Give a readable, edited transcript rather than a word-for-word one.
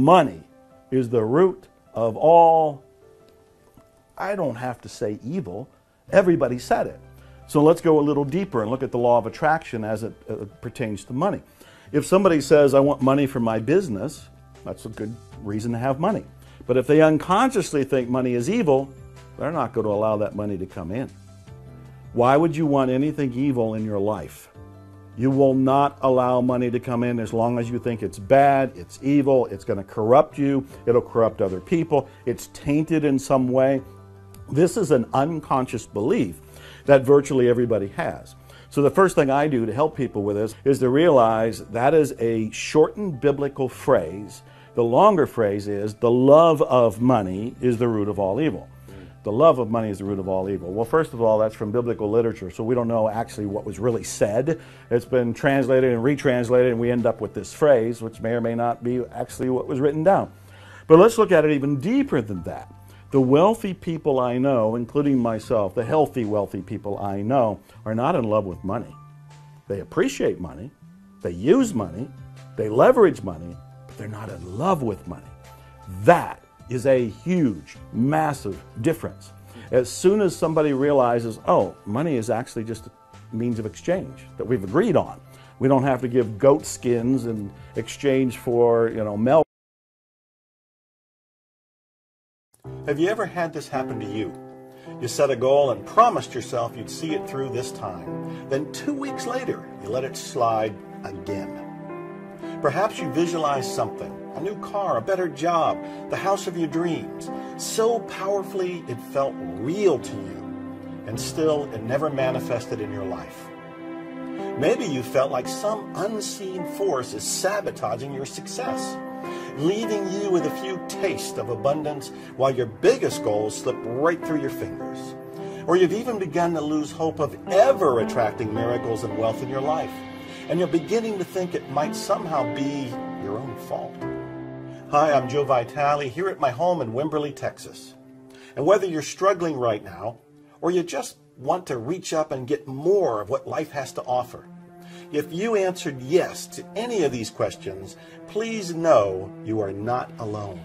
money is the root of all, I don't have to say evil, everybody said it. So let's go a little deeper and look at the law of attraction as it pertains to money. If somebody says, I want money for my business, that's a good reason to have money. But if they unconsciously think money is evil, they're not going to allow that money to come in. Why would you want anything evil in your life? You will not allow money to come in as long as you think it's bad, it's evil, it's going to corrupt you, it'll corrupt other people, it's tainted in some way. This is an unconscious belief that virtually everybody has. So the first thing I do to help people with this is to realize that is a shortened biblical phrase. The longer phrase is, the love of money is the root of all evil. The love of money is the root of all evil. Well, first of all, that's from biblical literature, so we don't know actually what was really said. It's been translated and retranslated, and we end up with this phrase, which may or may not be actually what was written down. But let's look at it even deeper than that. The wealthy people I know, including myself, the healthy, wealthy people I know, are not in love with money. They appreciate money, they use money, they leverage money, but they're not in love with money. That is a huge, massive difference. As soon as somebody realizes, oh, money is actually just a means of exchange that we've agreed on. We don't have to give goat skins in exchange for, milk. Have you ever had this happen to you? You set a goal and promised yourself you'd see it through this time. Then 2 weeks later, you let it slide again. Perhaps you visualized something, a new car, a better job, the house of your dreams, so powerfully it felt real to you, and still it never manifested in your life. Maybe you felt like some unseen force is sabotaging your success, leaving you with a few tastes of abundance while your biggest goals slip right through your fingers. Or you've even begun to lose hope of ever attracting miracles and wealth in your life, and you're beginning to think it might somehow be your own fault. Hi, I'm Joe Vitale here at my home in Wimberley, Texas. And whether you're struggling right now, or you just want to reach up and get more of what life has to offer, if you answered yes to any of these questions, please know you are not alone.